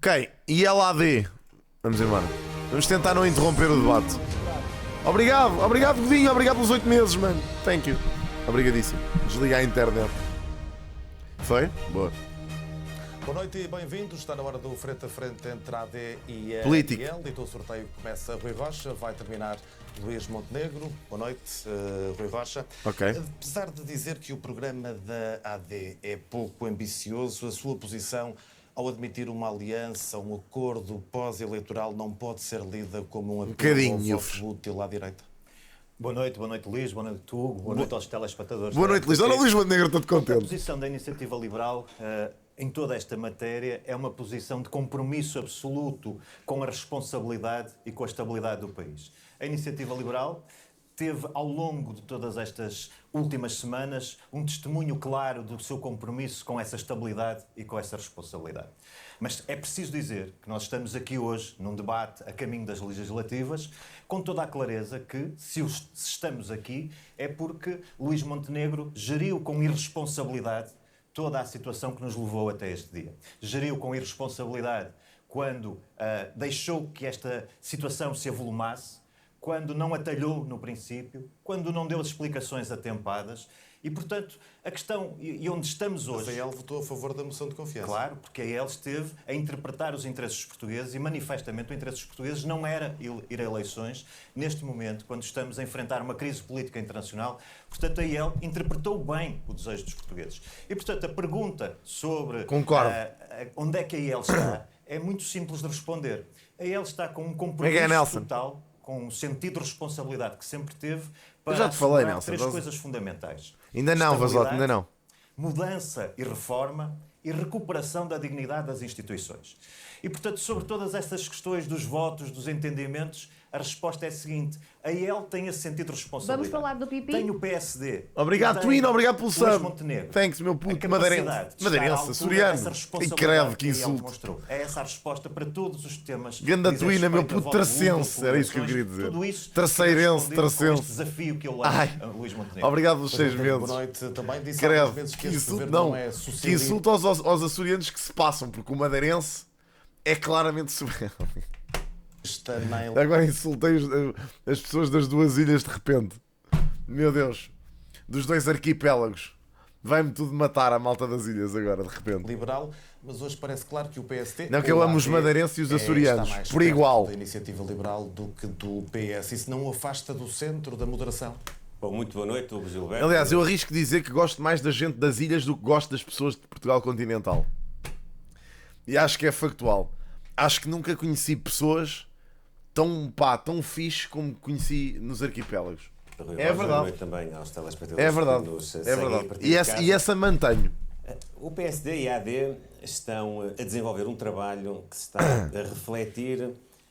Ok, e LAD? Vamos embora. Vamos tentar não interromper o debate. Obrigado Godinho, obrigado pelos 8 meses, mano. Thank you. Obrigadíssimo. Desliga a internet. Foi? Boa. Boa noite e bem-vindos. Está na hora do frente a frente entre a AD e a Político. IEL. Dito o sorteio começa Rui Rocha, vai terminar Luís Montenegro. Boa noite, Rui Rocha. Ok. Apesar de dizer que o programa da AD é pouco ambicioso, a sua posição ao admitir uma aliança, um acordo pós-eleitoral, não pode ser lida como um apelo ao voto útil à direita? Boa noite Luís, boa noite Hugo, boa noite aos telespectadores. Boa noite, Luís. Olha o Luís Montenegro, estou A contente. posição da Iniciativa Liberal em toda esta matéria é uma posição de compromisso absoluto com a responsabilidade e com a estabilidade do país. A Iniciativa Liberal teve, ao longo de todas estas últimas semanas, um testemunho claro do seu compromisso com essa estabilidade e com essa responsabilidade. Mas é preciso dizer que nós estamos aqui hoje, num debate a caminho das legislativas, com toda a clareza que, se estamos aqui, é porque Luís Montenegro geriu com irresponsabilidade toda a situação que nos levou até este dia. Geriu com irresponsabilidade quando deixou que esta situação se avolumasse, quando não atalhou no princípio, quando não deu as explicações atempadas e, portanto, a questão e onde estamos hoje... Mas a EL votou a favor da moção de confiança. Claro, porque a EL esteve a interpretar os interesses portugueses e, manifestamente, o interesse dos portugueses não era ir a eleições neste momento, quando estamos a enfrentar uma crise política internacional. Portanto, a EL interpretou bem o desejo dos portugueses. E, portanto, a pergunta sobre onde é que a EL está é muito simples de responder. A EL está com um compromisso total, com um sentido de responsabilidade que sempre teve, para assegurar três coisas fundamentais. Ainda não, Vasote, ainda não. Mudança e reforma e recuperação da dignidade das instituições. E, portanto, sobre todas estas questões dos votos, dos entendimentos, a resposta é a seguinte: a EL tem esse sentido de responsabilidade. Vamos falar do Pipi? Tem o PSD. Obrigado, Twino, obrigado pelo sub. Montenegro. Thanks, meu puto madeirense, açoriano. E credo, que insulto. É essa a resposta para todos os temas. Ganda Twina, meu puto tracense, era isso que eu queria dizer. Tudo isso Traceirense, tracense. Desafio que eu levo a Luís Montenegro. Obrigado pelos 6 meses. Boa noite também. Disse Credo, vezes que que este insulto, governo não. é Que socialista. insulto aos açorianos que se passam, porque o madeirense é claramente Agora insultei as pessoas das duas ilhas de repente. Meu Deus. Dos dois arquipélagos. Vai-me tudo matar a malta das ilhas agora, de repente. Liberal, mas hoje parece claro que o PSD... Não, que eu amo os madeirenses e os açorianos, por igual. Da Iniciativa Liberal do que do PS. Isso não o afasta do centro, da moderação? Bom, muito boa noite, Hugo Gilberto. Aliás, eu arrisco dizer que gosto mais da gente das ilhas do que gosto das pessoas de Portugal continental. E acho que é factual. Acho que nunca conheci pessoas tão fixe como conheci nos arquipélagos. É verdade. Também aos telespectadores. É verdade. É verdade. E essa mantenho. O PSD e a AD estão a desenvolver um trabalho que se está a refletir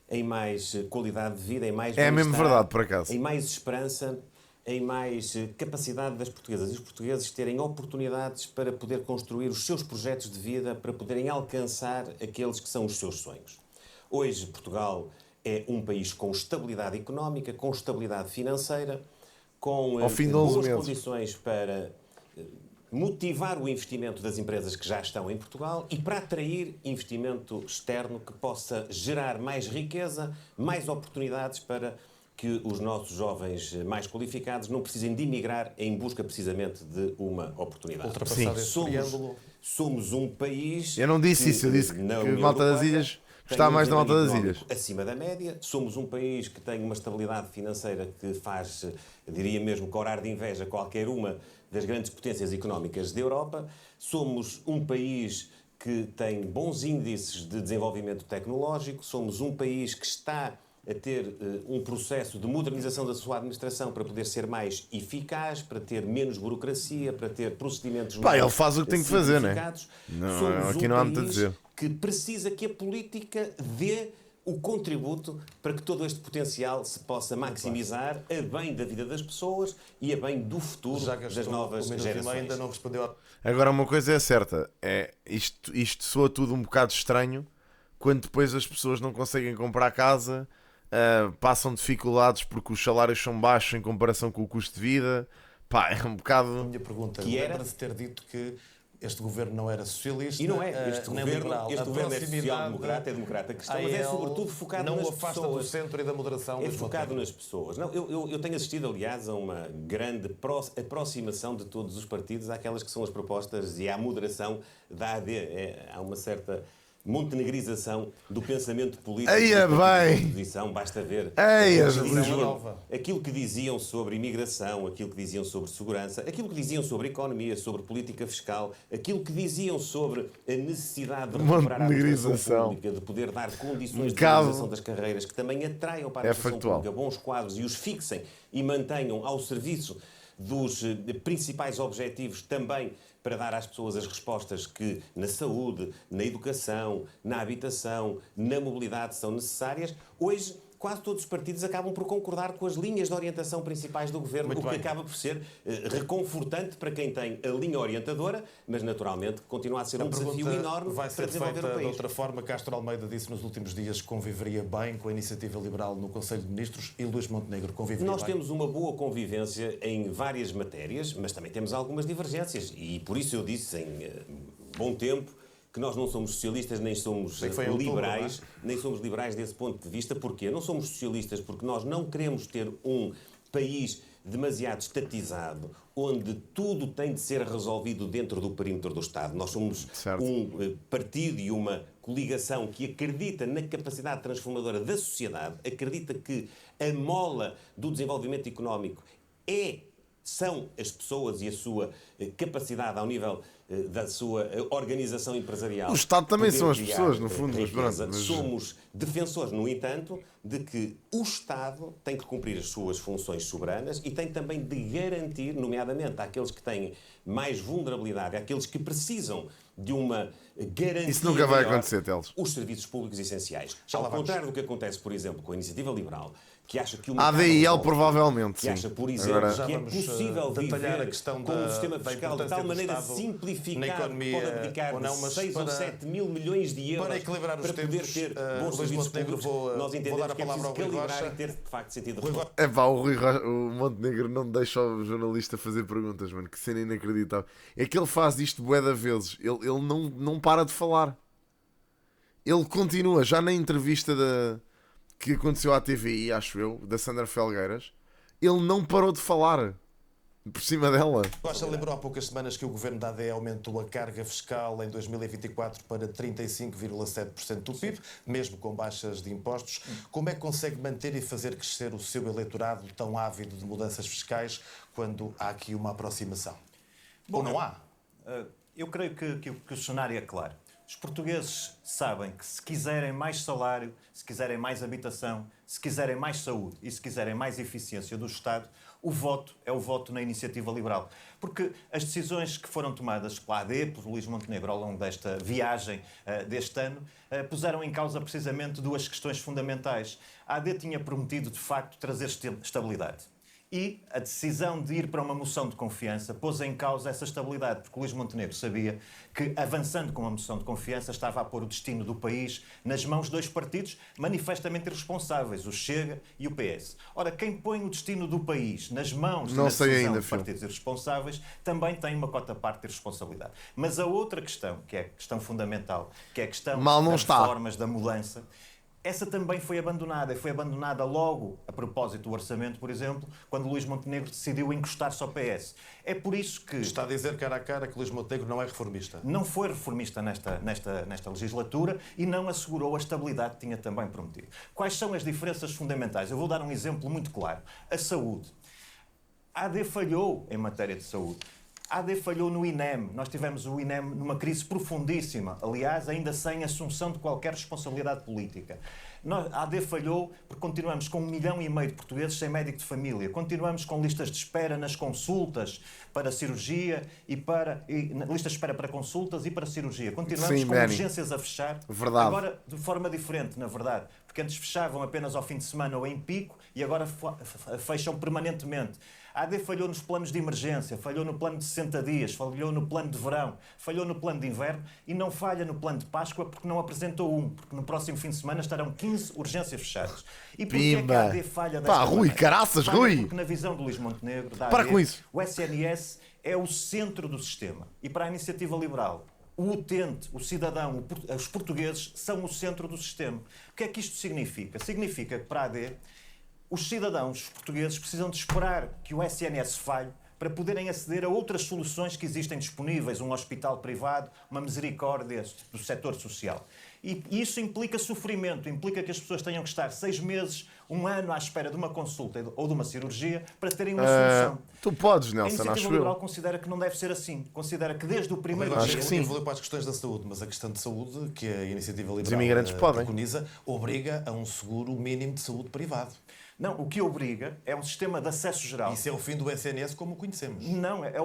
em mais qualidade de vida, em mais é mesmo verdade, por acaso. Em mais esperança, em mais capacidade das portuguesas e os portugueses terem oportunidades para poder construir os seus projetos de vida, para poderem alcançar aqueles que são os seus sonhos. Hoje, Portugal é um país com estabilidade económica, com estabilidade financeira, com boas condições para motivar o investimento das empresas que já estão em Portugal e para atrair investimento externo que possa gerar mais riqueza, mais oportunidades para que os nossos jovens mais qualificados não precisem de emigrar em busca precisamente de uma oportunidade. Ultrapassar esse triângulo. Somos um país... Eu não disse isso, eu disse que Malta das Ilhas está mais na Malta das Ilhas. Acima da média. Somos um país que tem uma estabilidade financeira que faz, diria mesmo, corar de inveja qualquer uma das grandes potências económicas da Europa. Somos um país que tem bons índices de desenvolvimento tecnológico. Somos um país que está a ter um processo de modernização da sua administração para poder ser mais eficaz, para ter menos burocracia, para ter procedimentos mais ele faz o que tem que fazer, não é? Somos aqui não há muito a dizer. Que precisa que a política dê o contributo para que todo este potencial se possa maximizar a bem da vida das pessoas e a bem do futuro das novas gerações. Ainda não respondeu Agora, uma coisa é certa, isto soa tudo um bocado estranho quando depois as pessoas não conseguem comprar casa, passam dificuldades porque os salários são baixos em comparação com o custo de vida. Pá, é um bocado... A minha pergunta, lembra-se lembra-se ter dito que Este governo não era socialista. E não é. Este nem governo, liberal. este A governo é proximidade social-democrata, é democrata cristão, mas é sobretudo focado não nas o afasta pessoas. do centro e da moderação. É focado nas pessoas. Não, eu tenho assistido, aliás, a uma grande aproximação de todos os partidos àquelas que são as propostas e à moderação da AD. Há uma certa montenegrização do pensamento político Eia, da bem! oposição. Basta ver Eia, aquilo que diziam sobre imigração, aquilo que diziam sobre segurança, aquilo que diziam sobre economia, sobre política fiscal, aquilo que diziam sobre a necessidade de recuperar a administração pública, de poder dar condições de realização das carreiras que também atraiam para a administração pública bons quadros e os fixem e mantenham ao serviço dos principais objetivos também para dar às pessoas as respostas que na saúde, na educação, na habitação, na mobilidade são necessárias. Hoje, quase todos os partidos acabam por concordar com as linhas de orientação principais do governo, o que acaba por ser reconfortante para quem tem a linha orientadora, mas naturalmente continua a ser um desafio enorme vai para ser desenvolver feita o país. de outra forma. Castro Almeida disse nos últimos dias que conviveria bem com a Iniciativa Liberal no Conselho de Ministros e Luís Montenegro conviveria Nós bem. temos uma boa convivência em várias matérias, mas também temos algumas divergências e por isso eu disse em bom tempo que nós não somos socialistas nem somos liberais, nem somos liberais desse ponto de vista. Porquê? Não somos socialistas porque nós não queremos ter um país demasiado estatizado, onde tudo tem de ser resolvido dentro do perímetro do Estado. Nós somos um partido e uma coligação que acredita na capacidade transformadora da sociedade, acredita que a mola do desenvolvimento económico são as pessoas e a sua capacidade ao nível da sua organização empresarial. O Estado também são as pessoas, no fundo. Mas somos defensores, no entanto, de que o Estado tem que cumprir as suas funções soberanas e tem também de garantir, nomeadamente àqueles que têm mais vulnerabilidade, àqueles que precisam de uma garantia. Isso nunca vai maior, acontecer, Teles. os serviços públicos essenciais. Ao contrário do que acontece, por exemplo, com a Iniciativa Liberal, que acha que o a ADIL provavelmente, que acha, por exemplo, já que é vamos possível detalhar viver a questão com um sistema fiscal de tal maneira simplificado que pode abdicar de 6 ou 7 mil milhões de euros para equilibrar os poder tempos, ter bons serviços públicos. Nós entendemos que é preciso calibrar e ter, de facto, sentido de resposta. O Montenegro não deixa o jornalista fazer perguntas, mano. Que cena inacreditável. É que ele faz isto bué de vezes. Ele não para de falar. Ele continua, já na entrevista que aconteceu à TVI, acho eu, da Sandra Felgueiras, ele não parou de falar por cima dela. Costa lembrou há poucas semanas que o governo da AD aumentou a carga fiscal em 2024 para 35,7% do PIB, mesmo com baixas de impostos. Como é que consegue manter e fazer crescer o seu eleitorado tão ávido de mudanças fiscais quando há aqui uma aproximação? Ou não há? Eu creio que o cenário é claro. Os portugueses sabem que se quiserem mais salário, se quiserem mais habitação, se quiserem mais saúde e se quiserem mais eficiência do Estado, o voto é o voto na Iniciativa Liberal. Porque as decisões que foram tomadas pela AD, por Luís Montenegro, ao longo desta viagem deste ano, puseram em causa precisamente duas questões fundamentais. A AD tinha prometido, de facto, trazer estabilidade. E a decisão de ir para uma moção de confiança pôs em causa essa estabilidade, porque Luís Montenegro sabia que, avançando com a moção de confiança, estava a pôr o destino do país nas mãos de dois partidos manifestamente irresponsáveis, o Chega e o PS. Ora, quem põe o destino do país nas mãos dos partidos irresponsáveis também tem uma cota-parte de responsabilidade. Mas a outra questão, que é a questão fundamental, que é a questão das reformas, da mudança, essa também foi abandonada, e foi abandonada logo a propósito do orçamento, por exemplo, quando Luís Montenegro decidiu encostar-se ao PS. É por isso que... Está a dizer cara a cara que Luís Montenegro não é reformista? Não foi reformista nesta legislatura e não assegurou a estabilidade que tinha também prometido. Quais são as diferenças fundamentais? Eu vou dar um exemplo muito claro. A saúde. A AD falhou em matéria de saúde. A AD falhou no INEM. Nós tivemos o INEM numa crise profundíssima, aliás, ainda sem assunção de qualquer responsabilidade política. A AD falhou porque continuamos com 1,5 milhão de portugueses sem médico de família. Continuamos com listas de espera nas consultas para cirurgia listas de espera para consultas e para cirurgia. Continuamos com urgências a fechar. Verdade. Agora, de forma diferente, na verdade. Porque antes fechavam apenas ao fim de semana ou em pico e agora fecham permanentemente. A AD falhou nos planos de emergência, falhou no plano de 60 dias, falhou no plano de verão, falhou no plano de inverno e não falha no plano de Páscoa porque não apresentou porque no próximo fim de semana estarão 15 urgências fechadas. E porquê é que a AD falha desta Rui, maneira? caraças, Falha Rui! Porque na visão do Luís Montenegro, da Para AD, com isso. o SNS é o centro do sistema. E para a Iniciativa Liberal, o utente, o cidadão, os portugueses são o centro do sistema. O que é que isto significa? Significa que para a AD, os cidadãos portugueses precisam de esperar que o SNS falhe para poderem aceder a outras soluções que existem disponíveis, um hospital privado, uma misericórdia do setor social. E isso implica sofrimento, implica que as pessoas tenham que estar 6 meses, 1 ano à espera de uma consulta ou de uma cirurgia para terem uma solução. Tu podes, A Nelson, Iniciativa acho Liberal eu. considera que não deve ser assim. Considera que desde o primeiro Acho dia... que sim. Evolui para as questões da saúde, mas a questão de saúde que a Iniciativa Liberal imigrantes podem. preconiza obriga a um seguro mínimo de saúde privado. Não, o que obriga é um sistema de acesso geral. Isso é o fim do SNS como o conhecemos. Não, é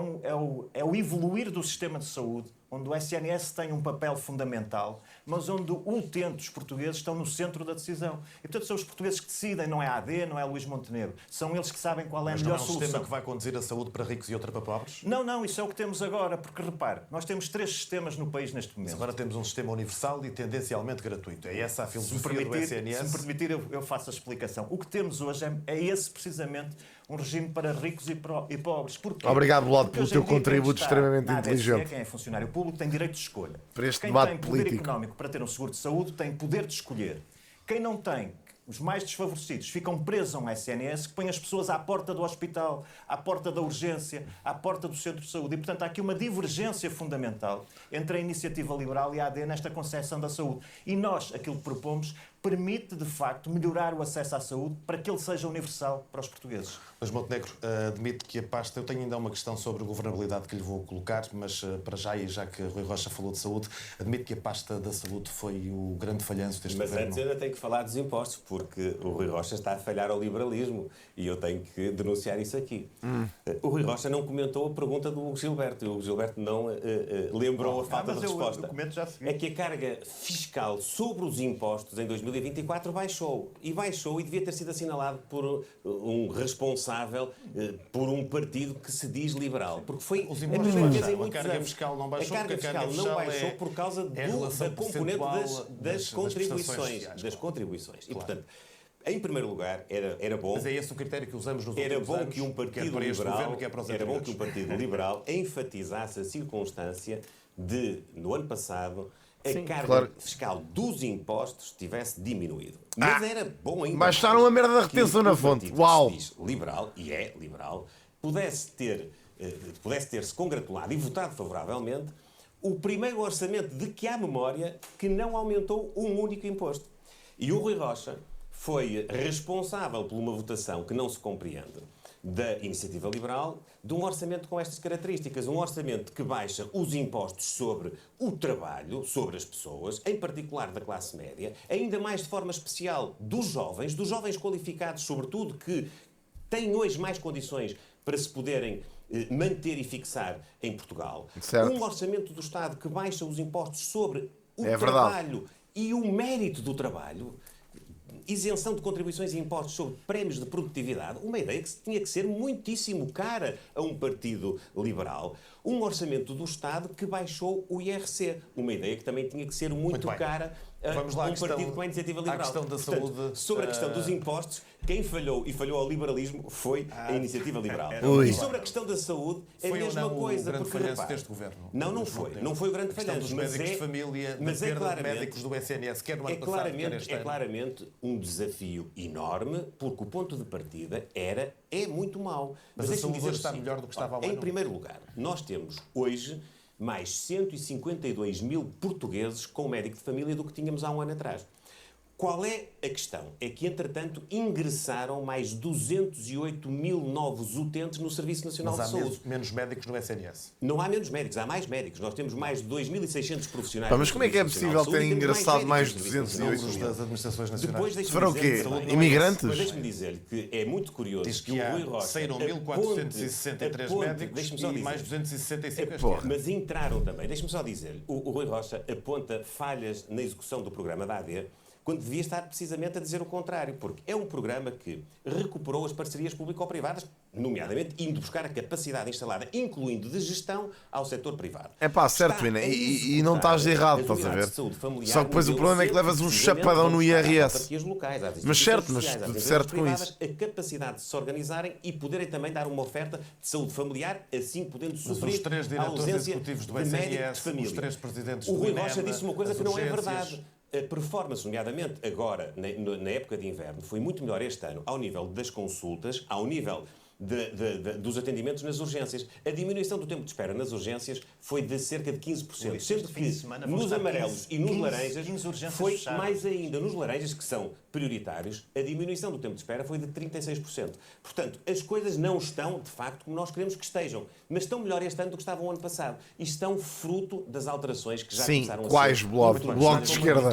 o evoluir do sistema de saúde, onde o SNS tem um papel fundamental, mas onde o utente, os portugueses, estão no centro da decisão. E, portanto, são os portugueses que decidem, não é a AD, não é Luís Montenegro. São eles que sabem qual é a Mas não é melhor um solução. sistema que vai conduzir a saúde para ricos e outra para pobres? Não, isso é o que temos agora, porque repare, nós temos 3 sistemas no país neste momento. Agora temos um sistema universal e tendencialmente gratuito. É essa a Se me filosofia do SNS? se me permitir, eu faço a explicação. O que temos hoje é esse, precisamente, um regime para ricos e pobres. Porquê? Obrigado, Lorde, Porque pelo hoje teu em dia contributo quem está extremamente na ADSE, inteligente. quem é funcionário público tem direito de escolha. Para este Quem debate tem poder político. económico para ter um seguro de saúde tem poder de escolher. Quem não tem, os mais desfavorecidos, ficam presos a um SNS que põe as pessoas à porta do hospital, à porta da urgência, à porta do centro de saúde. E, portanto, há aqui uma divergência fundamental entre a Iniciativa Liberal e a AD nesta concepção da saúde. E nós, aquilo que propomos, permite, de facto, melhorar o acesso à saúde para que ele seja universal para os portugueses. Mas Montenegro admite que a pasta... Eu tenho ainda uma questão sobre governabilidade que lhe vou colocar, mas para já, e já que Rui Rocha falou de saúde, admite que a pasta da saúde foi o grande falhanço deste Mas governo. antes eu ainda tenho que falar dos impostos, porque o Rui Rocha está a falhar ao liberalismo e eu tenho que denunciar isso aqui. O Rui Rocha não comentou a pergunta do Hugo Gilberto e o Hugo Gilberto não lembrou a falta de resposta. É que a carga fiscal sobre os impostos em 2024 baixou. E baixou e devia ter sido assinalado por um responsável, por um partido que se diz liberal. Porque foi Os a impostos primeira vez em baixaram. A muitos carga anos. fiscal não baixou, A carga porque a fiscal carga não fiscal baixou é por causa a relação da componente percentual das contribuições. Das contribuições. E, portanto, em primeiro lugar, era bom... Mas é esse o critério que usamos nos Era últimos bom anos, que um quer partido para este liberal, governo, quer para os era bom que anteriores. um partido liberal enfatizasse a circunstância de, no ano passado, a carga fiscal dos impostos tivesse diminuído. Mas era bom ainda... Baixaram a merda da que retenção um na fonte. partido que Uau! se diz liberal, e é liberal, pudesse ter-se congratulado e votado favoravelmente o primeiro orçamento de que há memória que não aumentou um único imposto. E o Rui Rocha foi responsável por uma votação que não se compreende da Iniciativa Liberal de um orçamento com estas características. Um orçamento que baixa os impostos sobre o trabalho, sobre as pessoas, em particular da classe média, ainda mais de forma especial dos jovens qualificados, sobretudo, que têm hoje mais condições para se poderem manter e fixar em Portugal. Certo. Um orçamento do Estado que baixa os impostos sobre o É verdade. trabalho e o mérito do trabalho, isenção de contribuições e impostos sobre prémios de produtividade, uma ideia que tinha que ser muitíssimo cara a um partido liberal. Um orçamento do Estado que baixou o IRC, uma ideia que também tinha que ser muito bem. cara a Vamos lá à um questão- partido com a Iniciativa Liberal. à questão da Portanto, saúde, sobre a questão dos impostos, quem falhou e falhou ao liberalismo foi a Iniciativa Liberal. Ui. E sobre a questão da saúde, é a Foi ou mesma não coisa. o grande porque, falhanço repare, deste governo? Não foi. Não foi o grande A questão falhanço. dos mas médicos é- de família, da mas é perda de claramente- médicos do SNS, quer no ano é passado, quer claramente, este é ano. claramente um desafio enorme, porque o ponto de partida é muito mau. Mas a deixe-me saúde dizer hoje o está seguinte. melhor do que estava há um Em ano? primeiro lugar, nós temos hoje mais 152 mil portugueses com médico de família do que tínhamos há um ano atrás. Qual é a questão? É que, entretanto, ingressaram mais 208 mil novos utentes no Serviço Nacional Mas de há Saúde. menos médicos no SNS. Não há menos médicos, há mais médicos. Nós temos mais de 2.600 profissionais. Pá, mas no como é que é Serviço Nacional possível de Saúde terem e temos ingressado mais médicos no Serviço Nacional de Números Saúde. das administrações nacionais. Depois deixe-me Foram o dizer- quê? Saúde não é Imigrantes? Mas deixe-me dizer que é muito curioso Diz que que o Rui há, Rocha saíram aponte- 1.463 aponte- médicos deixe-me só e dizer. mais 265 este Porra. ano. Mas entraram também, deixe-me só dizer, o Rui Rocha aponta falhas na execução do programa da AD, quando devia estar precisamente a dizer o contrário, porque é um programa que recuperou as parcerias público-privadas, nomeadamente indo buscar a capacidade instalada, incluindo de gestão, ao setor privado. É pá, certo, Ina, e não estás errado, estás a ver? Só que depois o problema é que levas um chapadão no IRS. Mas certo, mas certo com isso. A capacidade de se organizarem e poderem também dar uma oferta de saúde familiar, assim podendo suprir os 3 a diretores ausência executivos do de médico de SNS, família. os 3 presidentes O do Rui INEM, Rocha disse uma coisa as que não é urgências. verdade. A performance, nomeadamente agora, na época de inverno, foi muito melhor este ano, ao nível das consultas, ao nível dos atendimentos nas urgências. A diminuição do tempo de espera nas urgências foi de cerca de 15%, sendo que nos amarelos e nos laranjas foi mais ainda. Nos laranjas, que são prioritários, a diminuição do tempo de espera foi de 36%. Portanto, as coisas não estão, de facto, como nós queremos que estejam, mas estão melhor este ano do que estavam o ano passado. E estão fruto das alterações que já começaram a ser... Quais blocos? Bloco de esquerda.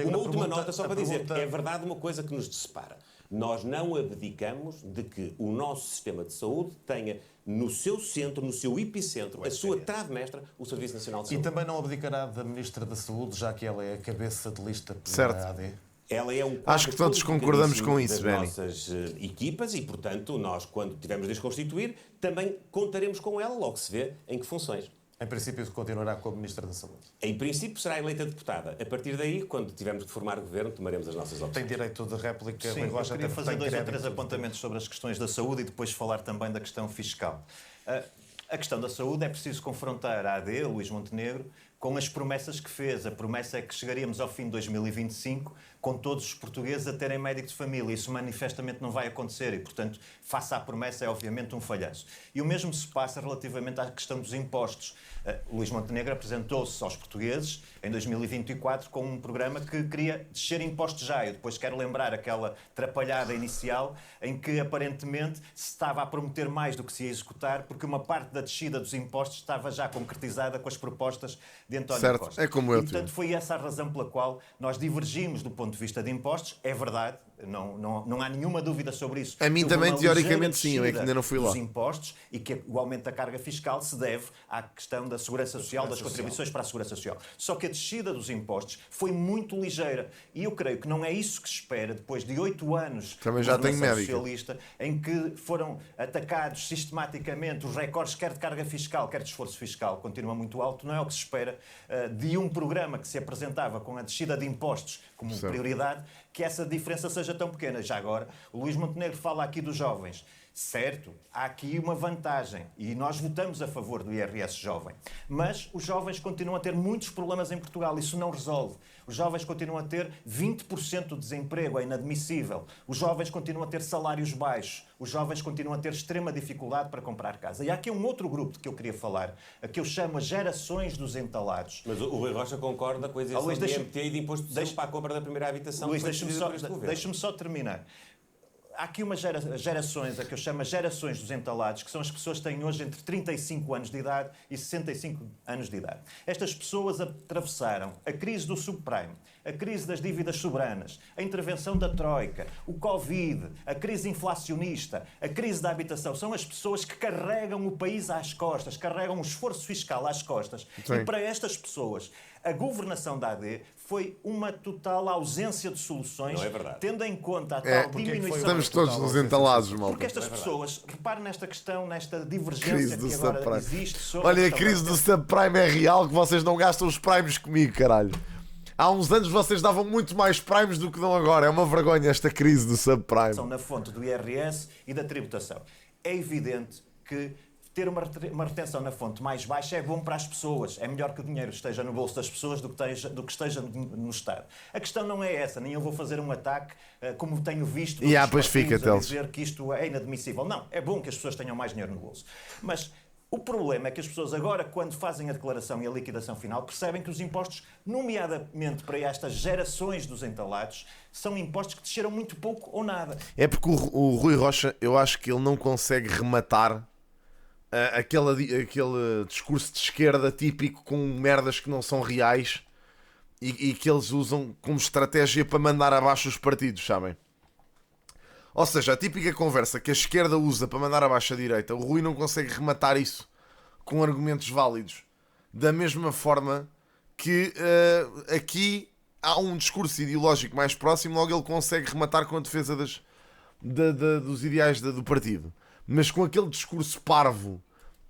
Uma última nota só para dizer que é verdade uma coisa que nos separa. Nós não abdicamos de que o nosso sistema de saúde tenha no seu centro, no seu epicentro, a sua trave mestra, o Serviço Nacional de Saúde. E também não abdicará da Ministra da Saúde, já que ela é a cabeça de lista certo. da AD? Ela é um Acho que todos concordamos com isso, das Benny. nossas equipas e, portanto, nós, quando tivermos de as constituir, também contaremos com ela, logo se vê em que funções. Em princípio, continuará como Ministra da Saúde. Em princípio, será eleita deputada. A partir daí, quando tivermos de formar governo, tomaremos as nossas opções. Tem direito de réplica. Sim, Rui Rocha, eu queria até fazer tem 2 ou crédito 3 apontamentos sobre as questões da saúde e depois falar também da questão fiscal. A questão da saúde é preciso confrontar a AD, Luís Montenegro, com as promessas que fez. A promessa é que chegaríamos ao fim de 2025 com todos os portugueses a terem médico de família. Isso manifestamente não vai acontecer e, portanto, face à promessa é obviamente um falhanço. E o mesmo se passa relativamente à questão dos impostos. Luís Montenegro apresentou-se aos portugueses em 2024 com um programa que queria descer impostos já. Eu depois quero lembrar aquela trapalhada inicial em que aparentemente se estava a prometer mais do que se ia executar porque uma parte da descida dos impostos estava já concretizada com as propostas de António certo. Costa. É como eu. E, portanto, foi essa a razão pela qual nós divergimos do ponto de vista de impostos. É verdade, não há nenhuma dúvida sobre isso. A mim também, teoricamente, sim, eu é que ainda não fui lá. Dos impostos e que o aumento da carga fiscal se deve à questão da segurança social, das contribuições para a segurança social. Só que a descida dos impostos foi muito ligeira. E eu creio que não é isso que se espera depois de 8 anos também já de tenho governação médica. socialista, em que foram atacados sistematicamente os recordes, quer de carga fiscal, quer de esforço fiscal, continua muito alto. Não é o que se espera de um programa que se apresentava com a descida de impostos como prioridade, que essa diferença seja tão pequena. Já agora, o Luís Montenegro fala aqui dos jovens. Certo, há aqui uma vantagem e nós votamos a favor do IRS jovem. Mas os jovens continuam a ter muitos problemas em Portugal, isso não resolve. Os jovens continuam a ter 20% de desemprego, é inadmissível. Os jovens continuam a ter salários baixos. Os jovens continuam a ter extrema dificuldade para comprar casa. E há aqui um outro grupo de que eu queria falar, a que eu chamo as gerações dos entalados. Mas o Rui Rocha concorda com a isenção de IMT e de imposto de para a compra da primeira habitação. Luís, deixa-me só terminar. Há aqui umas gerações, a que eu chamo as gerações dos entalados, que são as pessoas que têm hoje entre 35 anos de idade e 65 anos de idade. Estas pessoas atravessaram a crise do subprime, a crise das dívidas soberanas, a intervenção da Troika, o Covid, a crise inflacionista, a crise da habitação. São as pessoas que carregam o país às costas, carregam o esforço fiscal às costas. Sim. E para estas pessoas, a governação da AD foi uma total ausência de soluções, não é verdade. Tendo em conta a tal diminuição... Estamos todos nos entalados, malta. Porque estas pessoas, repare nesta questão, nesta divergência Crise do que agora subprime. existe sobre... Olha, a crise do subprime é real, que vocês não gastam os primes comigo, caralho. Há uns anos vocês davam muito mais primes do que dão agora. É uma vergonha esta crise do subprime. ...na fonte do IRS e da tributação. É evidente que ter uma retenção na fonte mais baixa é bom para as pessoas. É melhor que o dinheiro esteja no bolso das pessoas do que esteja no Estado. A questão não é essa, nem eu vou fazer um ataque, como tenho visto, pois fica, a dizer que isto é inadmissível. Não, é bom que as pessoas tenham mais dinheiro no bolso. Mas o problema é que as pessoas agora, quando fazem a declaração e a liquidação final, percebem que os impostos, nomeadamente para estas gerações dos entalados, são impostos que desceram muito pouco ou nada. É porque o Rui Rocha, eu acho que ele não consegue rematar aquele discurso de esquerda típico com merdas que não são reais e que eles usam como estratégia para mandar abaixo os partidos, sabem? Ou seja, a típica conversa que a esquerda usa para mandar abaixo a direita, o Rui não consegue rematar isso com argumentos válidos. Da mesma forma que aqui há um discurso ideológico mais próximo, logo ele consegue rematar com a defesa dos ideais do partido. Mas com aquele discurso parvo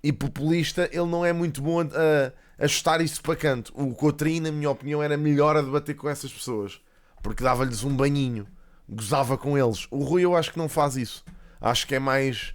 e populista, ele não é muito bom a ajustar isso para canto. O Cotrim, na minha opinião, era melhor a debater com essas pessoas, porque dava-lhes um banhinho, gozava com eles. O Rui eu acho que não faz isso. Acho que é mais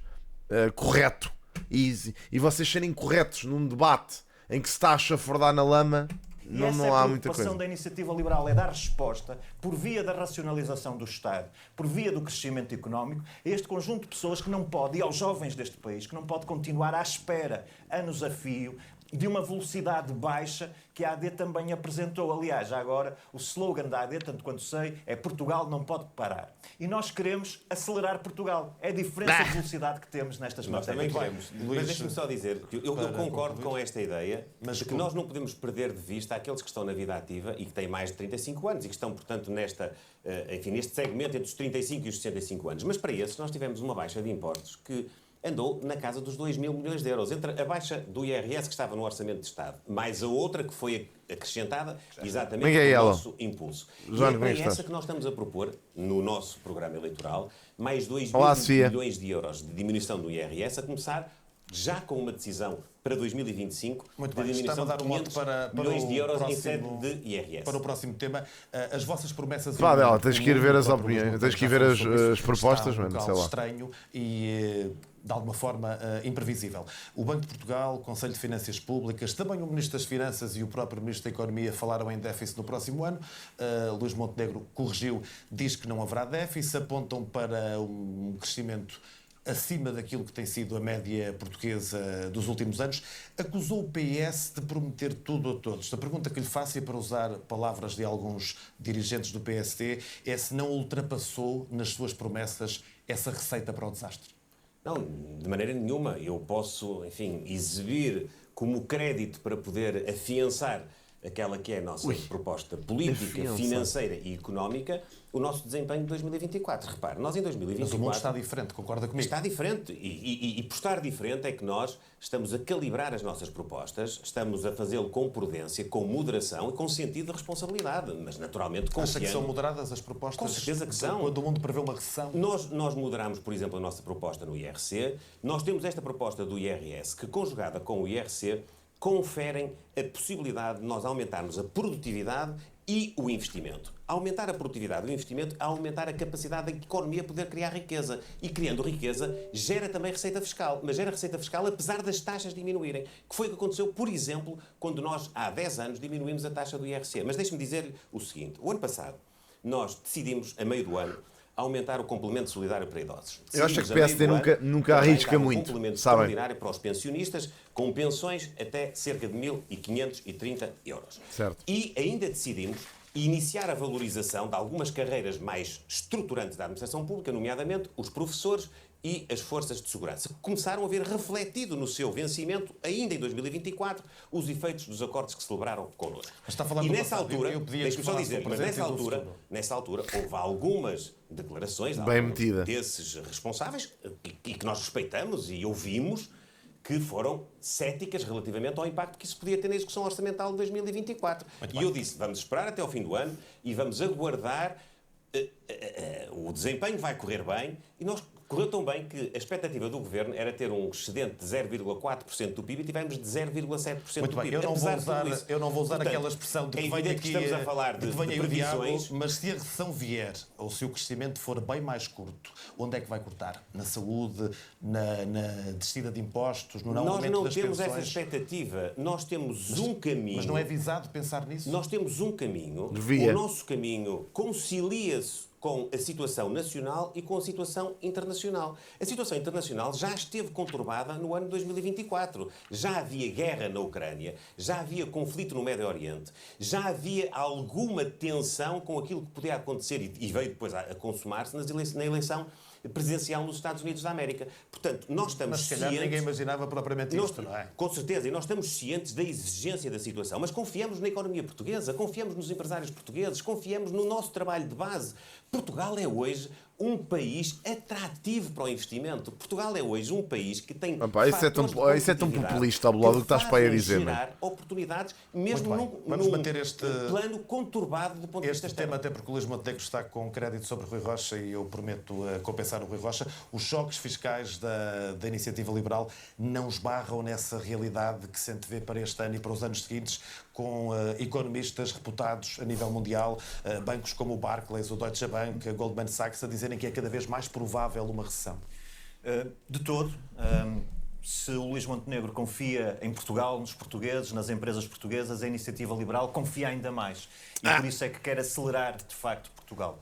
correto. E vocês serem corretos num debate em que se está a chafurdar na lama, não há muita coisa. A preocupação da iniciativa liberal é dar resposta, por via da racionalização do Estado, por via do crescimento económico, a este conjunto de pessoas que não pode, e aos jovens deste país, que não pode continuar à espera, anos a fio, de uma velocidade baixa que a AD também apresentou. Aliás, já agora, o slogan da AD, tanto quanto sei, é Portugal não pode parar. E nós queremos acelerar Portugal. É a diferença de velocidade que temos nestas Nós matérias. também queremos. Mas deixe-me só dizer que eu concordo com esta ideia, de que nós não podemos perder de vista aqueles que estão na vida ativa e que têm mais de 35 anos e que estão, portanto, neste segmento entre os 35 e os 65 anos. Mas para esses nós tivemos uma baixa de impostos que andou na casa dos 2 mil milhões de euros. Entre a baixa do IRS que estava no Orçamento de Estado, mais a outra que foi acrescentada exatamente no nosso impulso. E é para essa que nós estamos a propor, no nosso programa eleitoral, mais 2 mil milhões de euros de diminuição do IRS, a começar já com uma decisão para 2025 Muito de bem, diminuição está a dar de um mote 500 para milhões de euros próximo, em sede de IRS. Para o próximo tema, as vossas promessas... Vá, Dela, tens que ir ver as opiniões, tens que ir ver as propostas, mano, sei lá. Estranho e, de alguma forma, imprevisível. O Banco de Portugal, o Conselho de Finanças Públicas, também o Ministro das Finanças e o próprio Ministro da Economia falaram em déficit no próximo ano. Luís Montenegro corrigiu, diz que não haverá déficit, apontam para um crescimento acima daquilo que tem sido a média portuguesa dos últimos anos. Acusou o PS de prometer tudo a todos. A pergunta que lhe faço, e para usar palavras de alguns dirigentes do PSD, é se não ultrapassou nas suas promessas essa receita para o desastre. Não, de maneira nenhuma. Eu posso, enfim, exibir como crédito para poder afiançar aquela que é a nossa proposta política, financeira e económica, o nosso desempenho de 2024. Repare, nós em 2024... Mas o mundo está diferente, concorda comigo? Está diferente. E por estar diferente é que nós estamos a calibrar as nossas propostas, estamos a fazê-lo com prudência, com moderação e com sentido de responsabilidade. Mas, naturalmente, confiando... Acha que são moderadas as propostas? Com certeza que são. Quando o mundo prevê uma recessão? Nós moderamos, por exemplo, a nossa proposta no IRC. Nós temos esta proposta do IRS que, conjugada com o IRC, conferem a possibilidade de nós aumentarmos a produtividade e o investimento. Aumentar a produtividade e o investimento a aumentar a capacidade da economia poder criar riqueza. E criando riqueza, gera também receita fiscal. Mas gera receita fiscal apesar das taxas diminuírem. Que foi o que aconteceu, por exemplo, quando nós, há 10 anos, diminuímos a taxa do IRC. Mas deixe-me dizer-lhe o seguinte. O ano passado, nós decidimos, a meio do ano, aumentar o complemento solidário para idosos. Eu acho que o PSD nunca arrisca muito. Um complemento extraordinário para os pensionistas, com pensões até cerca de 1.530 euros. Certo. E ainda decidimos iniciar a valorização de algumas carreiras mais estruturantes da administração pública, nomeadamente os professores e as forças de segurança, que começaram a ver refletido no seu vencimento, ainda em 2024, os efeitos dos acordos que celebraram connosco. Mas está a falar e do nessa passado. altura, deixe-me só dizer, mas nessa altura houve algumas declarações desses responsáveis e que nós respeitamos e ouvimos, que foram céticas relativamente ao impacto que isso podia ter na execução orçamental de 2024. E eu disse, vamos esperar até ao fim do ano e vamos aguardar, o desempenho vai correr bem, e nós correu tão bem que a expectativa do Governo era ter um excedente de 0,4% do PIB e tivemos de 0,7% do PIB. Eu não vou usar aquela expressão de que venha aqui, estamos a falar de previsões, mas se a recessão vier, ou se o crescimento for bem mais curto, onde é que vai cortar? Na saúde, na descida de impostos, no aumento das pensões? Nós não temos essa expectativa. Nós temos um caminho... Mas não é visado pensar nisso? Nós temos um caminho. O nosso caminho concilia-se com a situação nacional e com a situação internacional. A situação internacional já esteve conturbada no ano de 2024. Já havia guerra na Ucrânia, já havia conflito no Médio Oriente, já havia alguma tensão com aquilo que podia acontecer e veio depois a consumar-se na eleição presidencial nos Estados Unidos da América. Portanto, nós estamos cientes... Mas se calhar ninguém imaginava propriamente isto, não é? Com certeza, e nós estamos cientes da exigência da situação, mas confiamos na economia portuguesa, confiamos nos empresários portugueses, confiamos no nosso trabalho de base. Portugal é hoje um país atrativo para o investimento. Portugal é hoje um país que tem isso é tão populista, Abelado, o que estás para aí a dizer, gerar oportunidades, mesmo Vamos manter este plano conturbado do ponto de vista este tema, até porque o Luís Montenegro está com crédito sobre Rui Rocha e eu prometo compensar o Rui Rocha. Os choques fiscais da Iniciativa Liberal não esbarram nessa realidade que se antevê para este ano e para os anos seguintes, com economistas reputados a nível mundial, bancos como o Barclays, o Deutsche Bank, a Goldman Sachs, a dizerem que é cada vez mais provável uma recessão? De todo. Se o Luís Montenegro confia em Portugal, nos portugueses, nas empresas portuguesas, a Iniciativa Liberal confia ainda mais. E por isso é que quer acelerar, de facto, Portugal.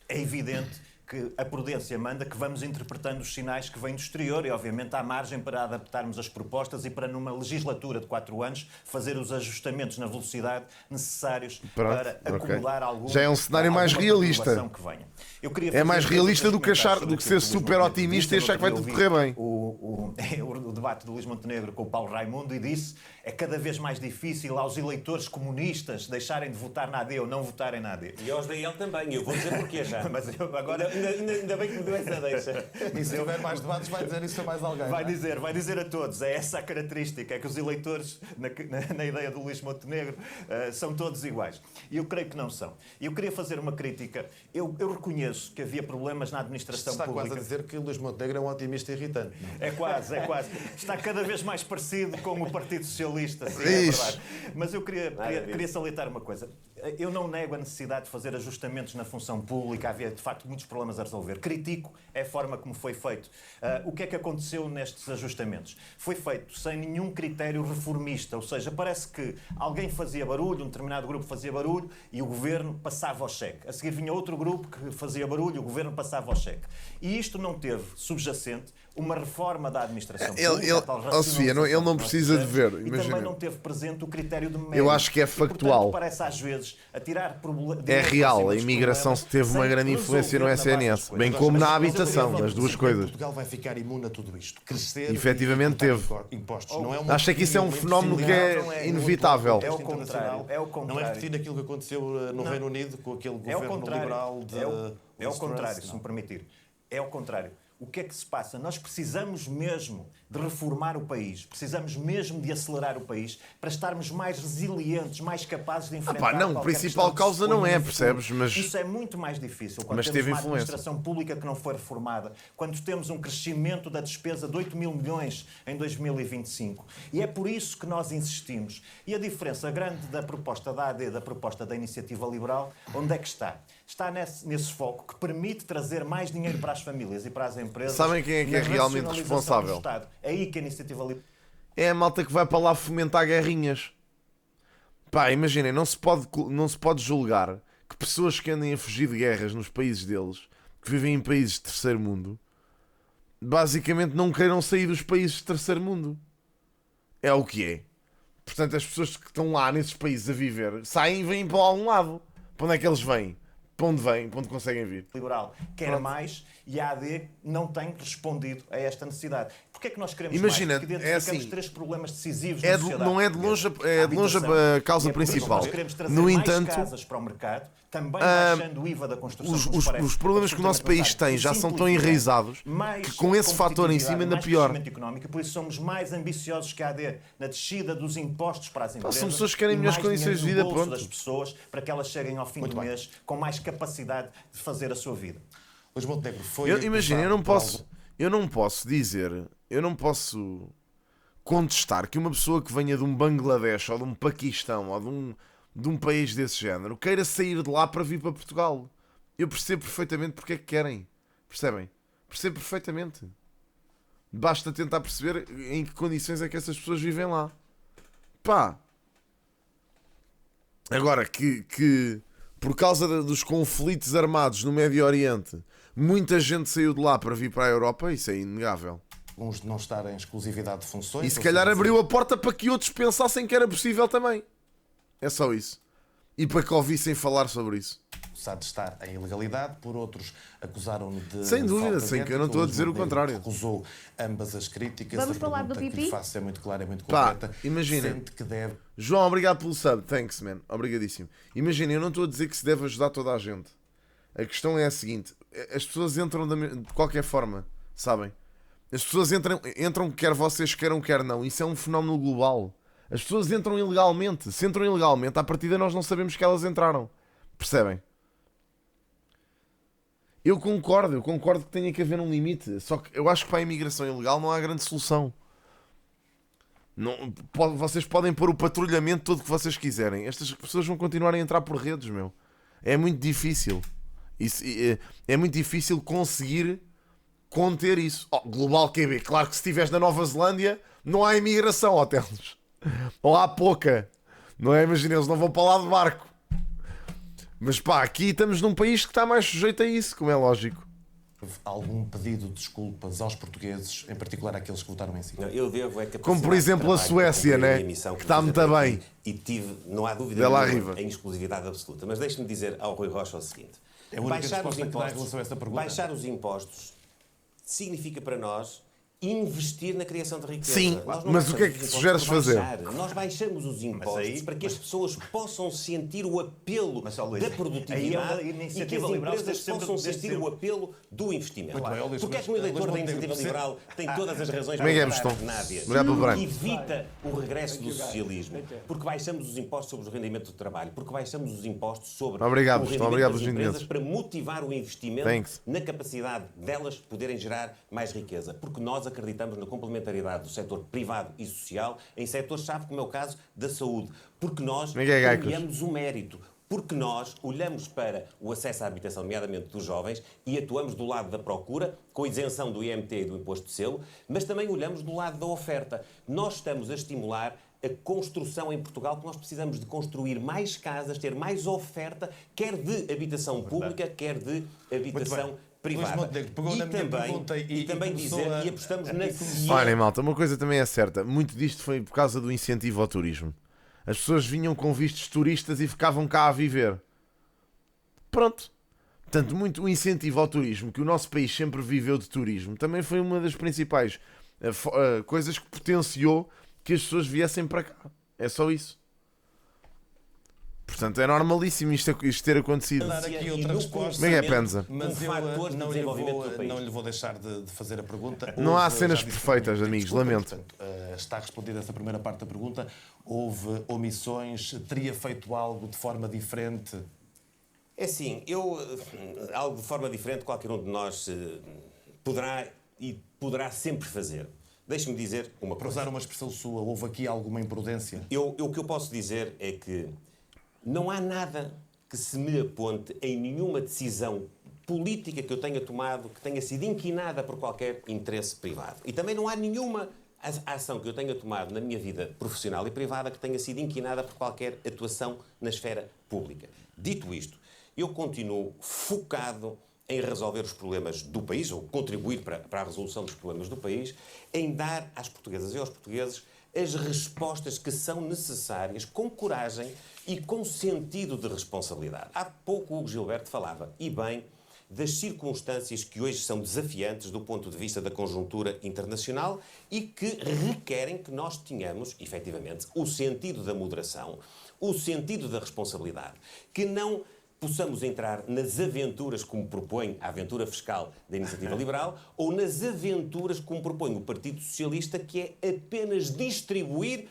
É evidente que a prudência manda que vamos interpretando os sinais que vêm do exterior e, obviamente, há margem para adaptarmos as propostas e para, numa legislatura de 4 anos, fazer os ajustamentos na velocidade necessários para acumular algum... Já é um cenário mais realista. Que venha. É mais realista do que ser super otimista e achar que vai tudo correr bem. O debate do Luís Montenegro com o Paulo Raimundo e disse é cada vez mais difícil aos eleitores comunistas deixarem de votar na AD ou não votarem na AD. E aos da ele também, eu vou dizer porquê já. Mas eu agora... Ainda bem que me deu essa deixa. E se houver mais debates vai dizer isso a mais alguém. Vai dizer a todos. É essa a característica, é que os eleitores, na ideia do Luís Montenegro, são todos iguais. E eu creio que não são. E eu queria fazer uma crítica. Eu reconheço que havia problemas na administração pública. Está quase a dizer que o Luís Montenegro é um otimista irritante. É quase. Está cada vez mais parecido com o Partido Socialista. Sim, é verdade. Mas eu queria salientar uma coisa. Eu não nego a necessidade de fazer ajustamentos na função pública. Havia, de facto, muitos problemas a resolver. Critico a forma como foi feito. O que é que aconteceu nestes ajustamentos? Foi feito sem nenhum critério reformista, ou seja, parece que alguém fazia barulho, um determinado grupo fazia barulho e o governo passava ao cheque. A seguir vinha outro grupo que fazia barulho e o governo passava ao cheque. E isto não teve subjacente uma reforma da administração pública. Sofia, ele não precisa de ver. E também não teve presente o critério de mérito. Eu acho que é factual. E, portanto, parece às vezes a tirar problemas. É real, a imigração teve uma grande influência no SNS, bem como na habitação, das duas coisas. Portugal vai ficar imune a tudo isto. Crescer. Efetivamente teve. Impostos. Acho que isso é um fenómeno que é inevitável. É o contrário. Não é repetindo aquilo que aconteceu no Reino Unido com aquele governo liberal de. É o contrário, se me permitir. É o contrário. O que é que se passa? Nós precisamos mesmo de reformar o país, precisamos mesmo de acelerar o país para estarmos mais resilientes, mais capazes de enfrentar não, a principal causa não é, percebes? Mas isso é muito mais difícil quando temos uma administração pública que não foi reformada, quando temos um crescimento da despesa de 8 mil milhões em 2025. E é por isso que nós insistimos. E a diferença grande da proposta da AD, da proposta da Iniciativa Liberal, onde é que está? Está nesse foco que permite trazer mais dinheiro para as famílias e para as empresas. Sabem quem é que é realmente responsável? É aí que a Iniciativa Liberal... É a malta que vai para lá fomentar guerrinhas. Pá, imaginem, não se pode julgar que pessoas que andem a fugir de guerras nos países deles, que vivem em países de terceiro mundo, basicamente não queiram sair dos países de terceiro mundo. É o que é. Portanto, as pessoas que estão lá nesses países a viver saem e vêm para algum lado. Para onde é que eles vêm? Para onde vêm? Para onde conseguem vir? Liberal quer mais e a AD não tem respondido a esta necessidade. Porquê é que nós queremos Imagina, mais? Porque identificamos 3 problemas decisivos na sociedade. Não é de longe a causa principal. Nós queremos trazer no mais entanto, casas para o mercado, também baixando o IVA da construção. Os problemas que o nosso país tem já são tão enraizados que com esse fator em cima ainda pior. Económico, por isso somos mais ambiciosos que a AD na descida dos impostos para as empresas. São pessoas que querem melhores condições de vida, pronto. Das pessoas para que elas cheguem ao fim do mês com mais capacidade de fazer a sua vida. Luís Montenegro foi... Imagina, eu não posso contestar que uma pessoa que venha de um Bangladesh ou de um Paquistão ou de um país desse género queira sair de lá para vir para Portugal. Eu percebo perfeitamente porque é que querem. Percebem? Percebo perfeitamente. Basta tentar perceber em que condições é que essas pessoas vivem lá. Pá. Agora, que por causa dos conflitos armados no Médio Oriente, muita gente saiu de lá para vir para a Europa, isso é inegável. Uns de não estar em exclusividade de funções. E se calhar abriu a porta para que outros pensassem que era possível também. É só isso. E para que ouvissem falar sobre isso. De estar em ilegalidade, por outros acusaram-no de... Sem dúvida, sem que eu não estou a dizer o contrário. Recusou ambas as críticas. Vamos falar do pipi? pipi? Que lhe faço é muito clara, é muito concreta. Imagina. Sente que deve... João, obrigado pelo sub. Thanks, man. Obrigadíssimo. Imagina, eu não estou a dizer que se deve ajudar toda a gente. A questão é a seguinte: as pessoas entram de qualquer forma, sabem? As pessoas entram quer vocês queiram, quer não. Isso é um fenómeno global. As pessoas entram ilegalmente. Se entram ilegalmente, à partida nós não sabemos que elas entraram. Percebem? Eu concordo que tenha que haver um limite. Só que eu acho que para a imigração ilegal não há grande solução. Não, vocês podem pôr o patrulhamento todo que vocês quiserem. Estas pessoas vão continuar a entrar por redes, meu. É muito difícil. É muito difícil conseguir conter isso. Global QB. Claro que se estiveres na Nova Zelândia, não há imigração, hotéis. Ou há pouca. Não é? Imagina, eles não vão para lá de barco. Mas pá, aqui estamos num país que está mais sujeito a isso, como é lógico. Algum pedido de desculpas aos portugueses, em particular àqueles que votaram em si? Eu devo como por exemplo a Suécia, né? Que está muito bem. E tive, não há dúvida nenhuma, em exclusividade absoluta. Mas deixe-me dizer ao Rui Rocha o seguinte. Baixar os impostos significa para nós investir na criação de riqueza. Sim, mas o que é que sugeres fazer? Nós baixamos os impostos para que as pessoas possam sentir o apelo da produtividade e que as empresas possam sentir o apelo do investimento. Porque é que o eleitor da Iniciativa Liberal tem todas as razões para votar Nádia? Evita o regresso do socialismo. Porque baixamos os impostos sobre o rendimento do trabalho. Porque baixamos os impostos sobre o rendimento das empresas para motivar o investimento na capacidade delas poderem gerar mais riqueza. Porque nós acreditamos na complementaridade do setor privado e social em setores-chave, como é o caso da saúde. Porque nós premiamos o mérito. Porque nós olhamos para o acesso à habitação, nomeadamente dos jovens, e atuamos do lado da procura, com a isenção do IMT e do imposto de selo, mas também olhamos do lado da oferta. Nós estamos a estimular a construção em Portugal, que nós precisamos de construir mais casas, ter mais oferta, quer de habitação pública, quer de habitação privada. E também dizer que apostamos na ciência. Olhem, malta, uma coisa também é certa. Muito disto foi por causa do incentivo ao turismo. As pessoas vinham com vistos turistas e ficavam cá a viver. Pronto. Portanto, muito o incentivo ao turismo, que o nosso país sempre viveu de turismo, também foi uma das principais coisas que potenciou que as pessoas viessem para cá. É só isso. Portanto, é normalíssimo isto ter acontecido. Dar aqui outra resposta, como é que é, Penza? Mas eu não lhe vou deixar de fazer a pergunta. Não há cenas perfeitas, amigos, lamento. Portanto, está respondida essa primeira parte da pergunta. Houve omissões? Teria feito algo de forma diferente? É assim, algo de forma diferente qualquer um de nós poderá sempre fazer. Deixe-me dizer uma coisa. Para usar uma expressão sua, houve aqui alguma imprudência? O que eu posso dizer é que não há nada que se me aponte em nenhuma decisão política que eu tenha tomado que tenha sido inquinada por qualquer interesse privado. E também não há nenhuma ação que eu tenha tomado na minha vida profissional e privada que tenha sido inquinada por qualquer atuação na esfera pública. Dito isto, eu continuo focado em resolver os problemas do país, ou contribuir para a resolução dos problemas do país, em dar às portuguesas e aos portugueses as respostas que são necessárias, com coragem e com sentido de responsabilidade. Há pouco o Hugo Gilberto falava, e bem, das circunstâncias que hoje são desafiantes do ponto de vista da conjuntura internacional e que requerem que nós tenhamos, efetivamente, o sentido da moderação, o sentido da responsabilidade, que não possamos entrar nas aventuras como propõe a aventura fiscal da Iniciativa Liberal ou nas aventuras como propõe o Partido Socialista, que é apenas distribuir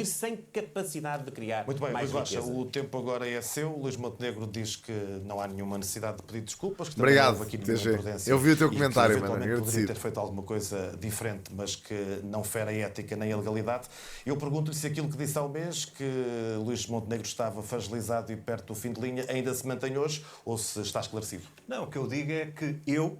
sem capacidade de criar muito bem, mais riqueza. O tempo agora é seu. Luís Montenegro diz que não há nenhuma necessidade de pedir desculpas. Que obrigado, aqui eu vi o teu comentário, mano. Poderia ter feito alguma coisa diferente, mas que não fere a ética nem a legalidade. Eu pergunto-lhe se aquilo que disse há um mês, que Luís Montenegro estava fragilizado e perto do fim de linha, ainda se mantém hoje ou se está esclarecido? Não, o que eu digo é que eu,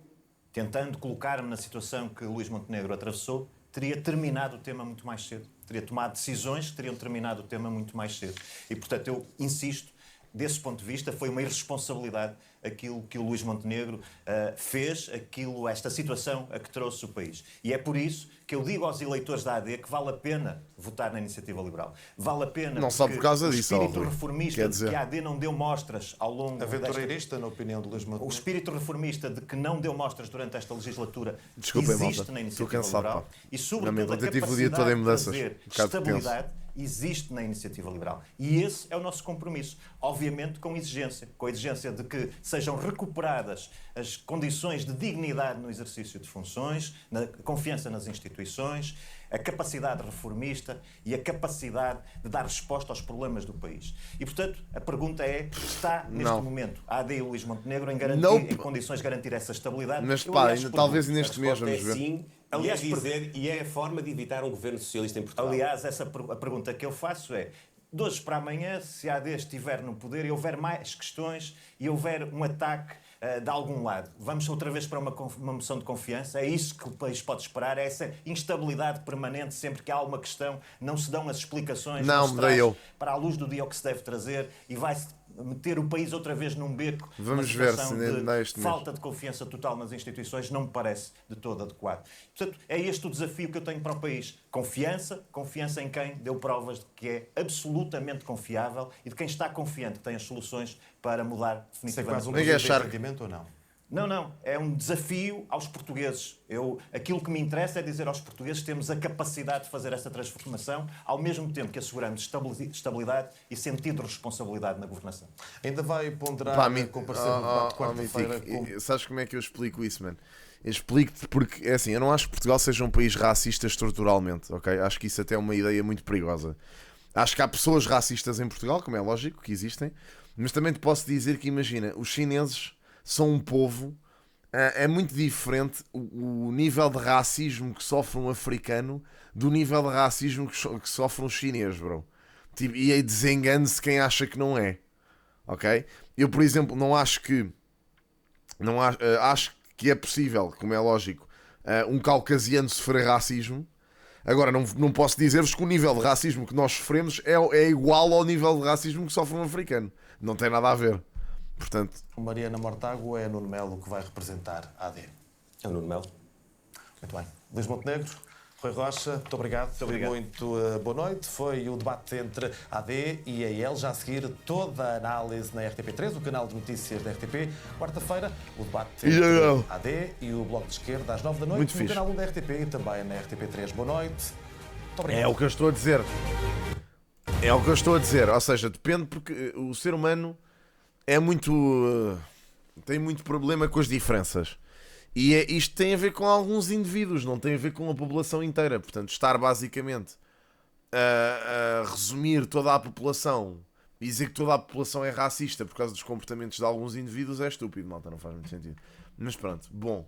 tentando colocar-me na situação que Luís Montenegro atravessou, teria terminado o tema muito mais cedo. Teria tomado decisões que teriam terminado o tema muito mais cedo. E, portanto, eu insisto, desse ponto de vista, foi uma irresponsabilidade aquilo que o Luís Montenegro fez, esta situação a que trouxe o país. E é por isso que eu digo aos eleitores da AD que vale a pena votar na Iniciativa Liberal. Vale a pena, não só por causa disso, o espírito reformista de que a AD não deu mostras ao longo aventureirista, na opinião de Luís Montenegro. O espírito reformista de que não deu mostras durante esta legislatura existe na Iniciativa Liberal. E, sobretudo, a capacidade de trazer estabilidade existe na Iniciativa Liberal. E esse é o nosso compromisso. Obviamente com a exigência de que sejam recuperadas as condições de dignidade no exercício de funções, na confiança nas instituições, a capacidade reformista e a capacidade de dar resposta aos problemas do país. E, portanto, a pergunta é, está neste momento a AD e o Luís Montenegro em condições de garantir essa estabilidade? Mas pá, talvez neste mês vamos ver. Sim, aliás, e é a forma de evitar um governo socialista em Portugal. Aliás, a pergunta que eu faço é, de hoje para amanhã, se a AD estiver no poder e houver mais questões e houver um ataque de algum lado, vamos outra vez para uma moção de confiança? É isso que o país pode esperar? É essa instabilidade permanente, sempre que há uma questão, não se dão as explicações, não se traz para a luz do dia o que se deve trazer e vai-se meter o país outra vez num beco. Vamos ver se de falta de confiança total nas instituições não me parece de todo adequado. Portanto, é este o desafio que eu tenho para o país. Confiança em quem deu provas de que é absolutamente confiável e de quem está confiante que tem as soluções para mudar definitivamente. Ninguém achar ou não? Não. É um desafio aos portugueses. Aquilo que me interessa é dizer aos portugueses que temos a capacidade de fazer essa transformação, ao mesmo tempo que asseguramos estabilidade e sentido de responsabilidade na governação. Ainda vai ponderar comparecer no debate de quarta-feira? Sabes como é que eu explico isso, mano? Eu explico-te porque, é assim, eu não acho que Portugal seja um país racista estruturalmente, ok? Acho que isso até é uma ideia muito perigosa. Acho que há pessoas racistas em Portugal, como é lógico que existem, mas também te posso dizer que, imagina, os chineses são um povo, é muito diferente o nível de racismo que sofre um africano do nível de racismo que sofre um chinês, bro. Tipo, e aí desengane-se quem acha que não é, ok? Eu, por exemplo, acho que é possível, como é lógico, um caucasiano sofrer racismo. Agora, não posso dizer-vos que o nível de racismo que nós sofremos é igual ao nível de racismo que sofre um africano. Não tem nada a ver. Portanto, Mariana Mortágua é Nuno Melo que vai representar a AD. É o Nuno Melo. Muito bem. Luís Montenegro, Rui Rocha, muito obrigado. Muito boa noite. Foi o debate entre a AD e a IEL. Já a seguir, toda a análise na RTP3, o canal de notícias da RTP. Quarta-feira, o debate entre a AD e o Bloco de Esquerda às 9 da noite. Muito no fixe. canal 1 da RTP e também na RTP3. Boa noite. Muito obrigado. é o que eu estou a dizer. Ou seja, depende porque o ser humano é muito... tem muito problema com as diferenças. E isto tem a ver com alguns indivíduos, não tem a ver com a população inteira. Portanto, estar basicamente a resumir toda a população e dizer que toda a população é racista por causa dos comportamentos de alguns indivíduos é estúpido, malta, não faz muito sentido. Mas pronto, bom.